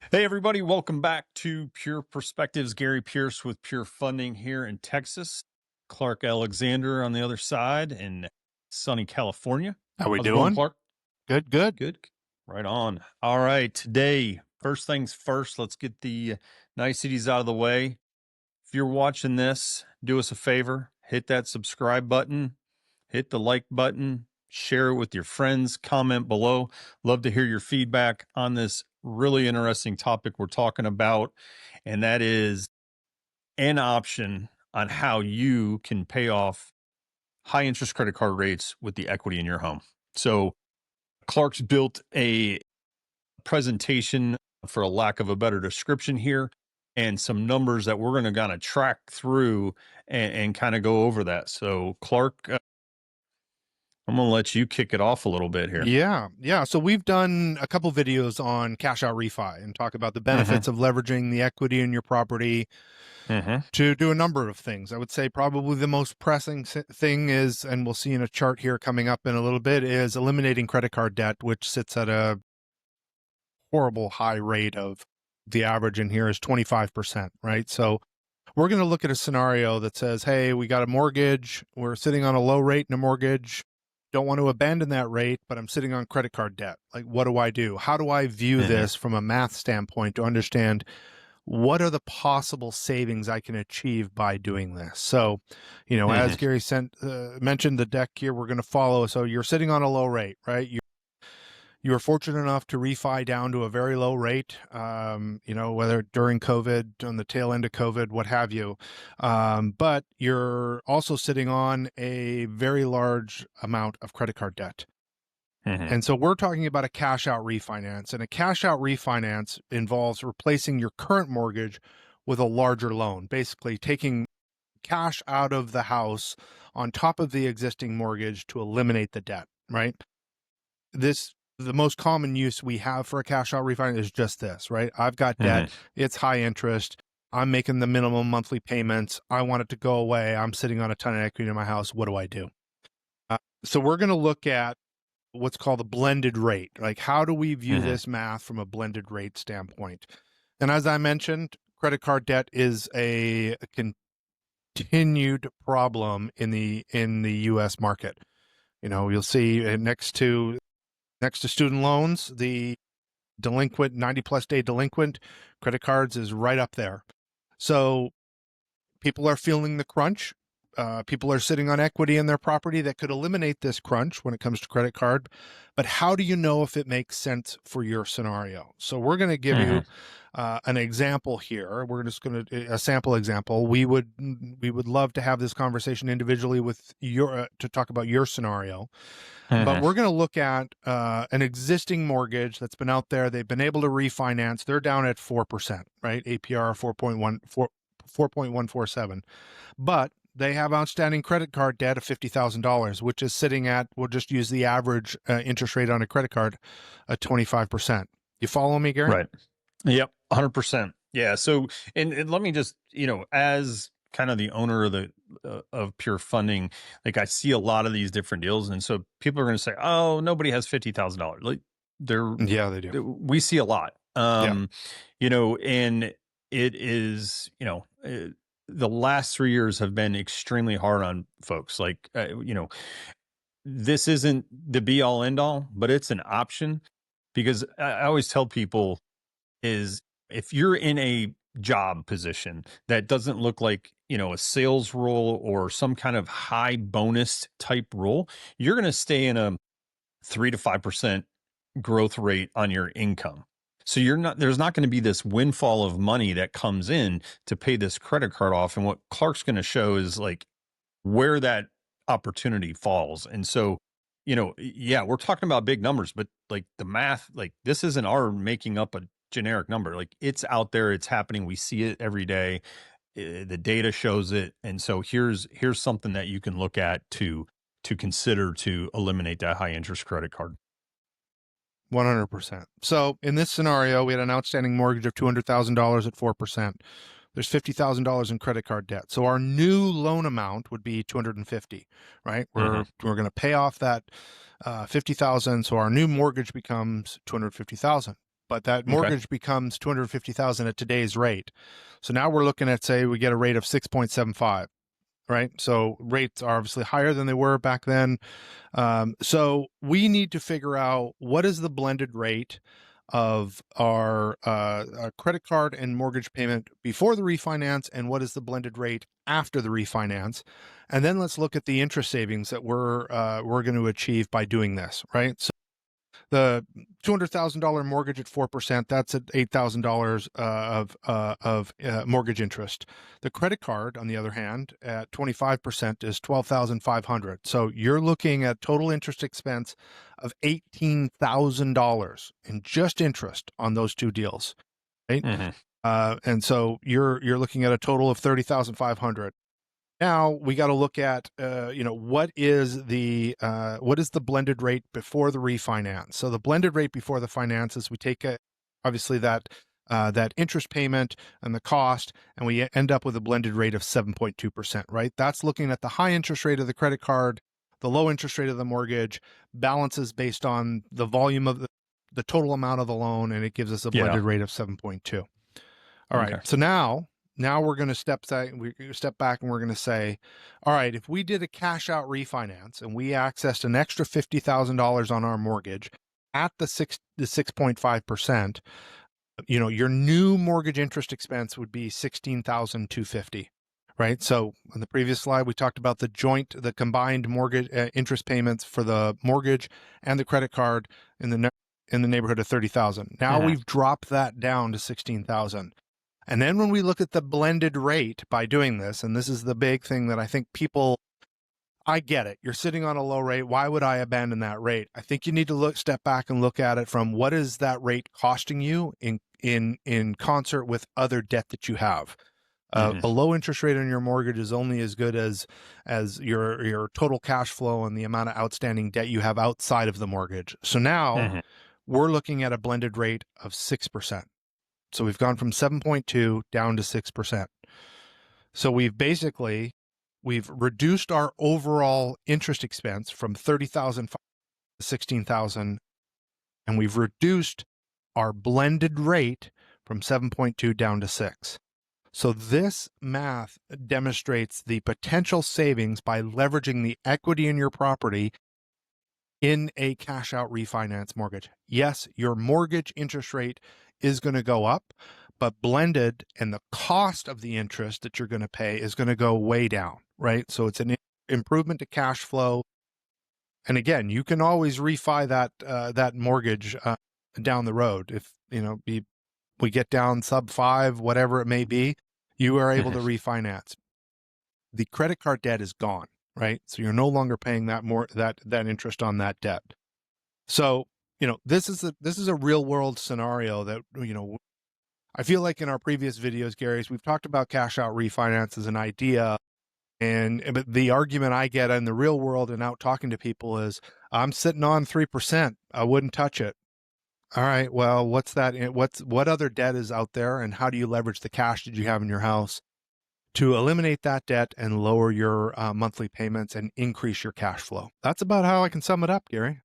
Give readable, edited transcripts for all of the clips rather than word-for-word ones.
Hey, everybody, welcome back to Pure Perspectives. Gary Pierce with Pure Funding here in Texas. Clark Alexander on the other side in sunny California. How we How's it going, doing? Clark? Good, good. Good. Right on. All right. Today, first things first, let's get the niceties out of the way. If you're watching this, do us a favor, hit that subscribe button, hit the like button, share it with your friends, comment below. Love to hear your feedback on this really interesting topic we're talking about, and that is an option on how you can pay off high interest credit card rates with the equity in your home. So, Clark's built a presentation, for a lack of a better description here, and some numbers that we're going to kind of track through and kind of go over that. So, Clark, I'm going to let you kick it off a little bit here. Yeah. So we've done a couple videos on cash out refi and talk about the benefits of leveraging the equity in your property to do a number of things. I would say probably the most pressing thing is, and we'll see in a chart here coming up in a little bit, is eliminating credit card debt, which sits at a horrible high rate of the average in here is 25%, right? So we're going to look at a scenario that says, hey, we got a mortgage, we're sitting on a low rate in a mortgage, don't want to abandon that rate, but I'm sitting on credit card debt. Like, what do I do? How do I view this from a math standpoint to understand what are the possible savings I can achieve by doing this? So, as Gary mentioned the deck here, we're going to follow. So you're sitting on a low rate, right? You were fortunate enough to refi down to a very low rate, whether during COVID, on the tail end of COVID, what have you. But you're also sitting on a very large amount of credit card debt. And so we're talking about a cash out refinance. And a cash out refinance involves replacing your current mortgage with a larger loan, basically taking cash out of the house on top of the existing mortgage to eliminate the debt, right? The most common use we have for a cash out refinance is just this, right? I've got debt. It's high interest. I'm making the minimum monthly payments. I want it to go away. I'm sitting on a ton of equity in my house. What do I do? So we're going to look at what's called a blended rate. Like, how do we view this math from a blended rate standpoint? And as I mentioned, credit card debt is a continued problem in the U.S. market. You'll see next to student loans, the delinquent, 90+ day delinquent credit cards is right up there. So people are feeling the crunch. People are sitting on equity in their property that could eliminate this crunch when it comes to credit card. But how do you know if it makes sense for your scenario? So we're going to give you an example here. We're just going to a sample example. We would love to have this conversation individually with to talk about your scenario. But we're going to look at an existing mortgage that's been out there. They've been able to refinance. They're down at 4%, right? APR 4.147. But they have outstanding credit card debt of $50,000, which is sitting at, we'll just use the average interest rate on a credit card at 25%. You follow me, Gary? Right. Yep. 100%. Yeah. So, and let me just, as kind of the owner of of Pure Funding, like I see a lot of these different deals. And so people are going to say, oh, nobody has $50,000. Like Yeah, they do. we see a lot. Yeah. And it is, the last 3 years have been extremely hard on folks. Like, this isn't the be all end all, but it's an option, because I always tell people is, if you're in a job position that doesn't look like, a sales role or some kind of high bonus type role, you're going to stay in a 3 to 5% growth rate on your income. So there's not going to be this windfall of money that comes in to pay this credit card off. And what Clark's going to show is like where that opportunity falls. And so, yeah, we're talking about big numbers, but like the math, like this isn't our making up a generic number. Like it's out there, it's happening. We see it every day. The data shows it. And so here's something that you can look at to consider to eliminate that high interest credit card. 100%. So in this scenario, we had an outstanding mortgage of $200,000 at 4%. There's $50,000 in credit card debt. So our new loan amount would be $250,000, right? We're going to pay off that $50,000. So our new mortgage becomes $250,000. but that Okay. mortgage becomes 250,000 at today's rate. So now we're looking at, say, we get a rate of 6.75, right? So rates are obviously higher than they were back then. So we need to figure out what is the blended rate of our credit card and mortgage payment before the refinance, and what is the blended rate after the refinance, and then let's look at the interest savings that we're going to achieve by doing this, right? So the $200,000 mortgage at 4%, that's at $8,000 of mortgage interest. The credit card, on the other hand, at 25% is 12,500. So you're looking at total interest expense of $18,000 in just interest on those two deals, right? Hmm. And so you're looking at a total of 30,500. Now we got to look at what is the blended rate before the refinance. So the blended rate before the finances, we take obviously that interest payment and the cost, and we end up with a blended rate of 7.2%, right? That's looking at the high interest rate of the credit card, the low interest rate of the mortgage, balances based on the volume of the total amount of the loan, and it gives us a Yeah. blended rate of 7.2. All right. Okay. So now we're going to step back and we're going to say, all right, if we did a cash out refinance and we accessed an extra $50,000 on our mortgage at the 6.5%, your new mortgage interest expense would be 16,250. Right. So on the previous slide, we talked about the combined mortgage interest payments for the mortgage and the credit card in the neighborhood of 30,000. Now Hmm. we've dropped that down to 16,000. And then when we look at the blended rate by doing this, and this is the big thing that I think I get it. You're sitting on a low rate. Why would I abandon that rate? I think you need to step back and look at it from what is that rate costing you in concert with other debt that you have. Hmm. A low interest rate on your mortgage is only as good as your total cash flow and the amount of outstanding debt you have outside of the mortgage. So now Hmm. we're looking at a blended rate of 6%. So we've gone from 7.2 down to 6%. So we've reduced our overall interest expense from 30,000 to 16,000, and we've reduced our blended rate from 7.2 down to 6. So this math demonstrates the potential savings by leveraging the equity in your property in a cash out refinance mortgage. Yes, your mortgage interest rate is going to go up, but blended and the cost of the interest that you're going to pay is going to go way down, right? So it's an improvement to cash flow. And again, you can always refi that mortgage down the road if we get down sub 5, whatever it may be, you are able Hmm. to refinance. The credit card debt is gone, right? So you're no longer paying that interest on that debt. So, this is a real world scenario that, I feel like in our previous videos, Gary's, we've talked about cash out refinance as an idea. But the argument I get in the real world and out talking to people is, I'm sitting on 3%. I wouldn't touch it. All right. Well, what's that? What other debt is out there, and how do you leverage the cash that you have in your house to eliminate that debt and lower your monthly payments and increase your cash flow? That's about how I can sum it up, Gary.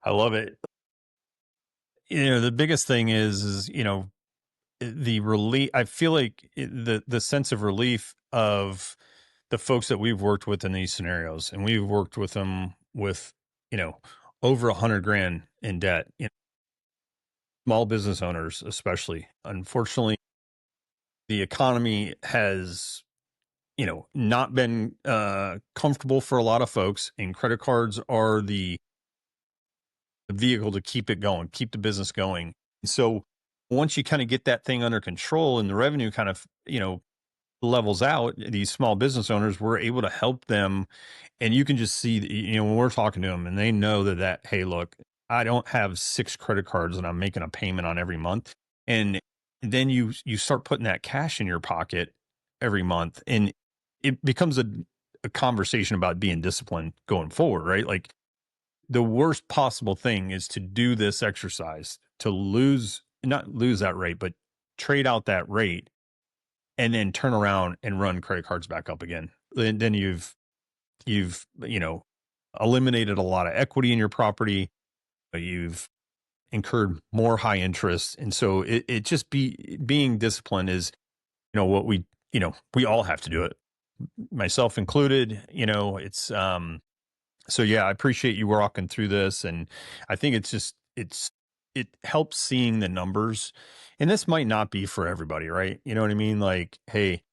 I love it. The biggest thing is the relief. I feel like the sense of relief of the folks that we've worked with in these scenarios, and we've worked with them with you know over 100 grand in debt. Small business owners, especially. Unfortunately, the economy has not been comfortable for a lot of folks, and credit cards are the vehicle to keep it going, keep the business going. So once you kind of get that thing under control and the revenue kind of levels out, these small business owners, we're able to help them. And you can just see when we're talking to them, and they know that hey, look, I don't have 6 credit cards and I'm making a payment on every month. And then you start putting that cash in your pocket every month, and it becomes a conversation about being disciplined going forward, right? Like, the worst possible thing is to do this exercise, to not lose that rate, but trade out that rate and then turn around and run credit cards back up again. Then you've eliminated a lot of equity in your property. You've incurred more high interest. And so it just being disciplined is, what we all have to do it, myself included. So yeah, I appreciate you walking through this. And I think it helps seeing the numbers. And this might not be for everybody, right? You know what I mean? Like, hey,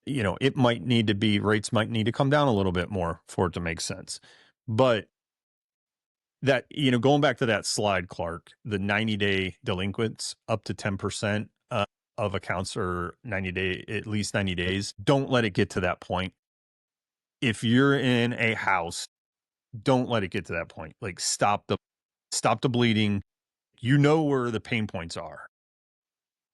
it might need to be, rates might need to come down a little bit more for it to make sense. But that, going back to that slide, Clark, the 90-day delinquents up to 10% of accounts or at least 90 days. Don't let it get to that point. If you're in a house, don't let it get to that point. Like, stop the bleeding. You know where the pain points are.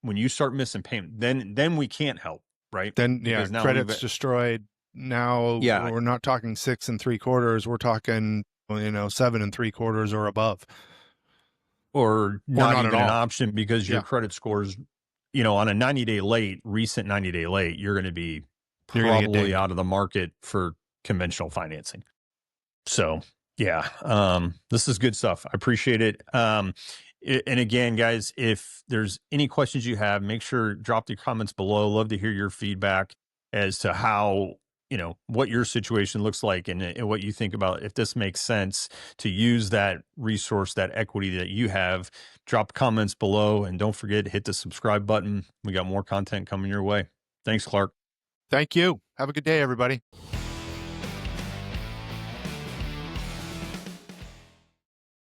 When you start missing payment, then we can't help, right? Then yeah, Because now credit's destroyed. Now yeah, we're not talking 6 3/4. We're talking 7 3/4 or above, or or not not at even an all. option because your Yeah, credit scores, on a 90-day late, recent 90-day late, you're going to be you're gonna get probably dinged. out of the market for conventional financing. So yeah, this is good stuff. I appreciate it. And again, guys, if there's any questions you have, make sure drop the comments below. Love to hear your feedback as to how, what your situation looks like, and what you think about if this makes sense to use that resource, that equity that you have. Drop comments below, and don't forget, hit the subscribe button. We got more content coming your way. Thanks, Clark. Thank you. Have a good day, everybody.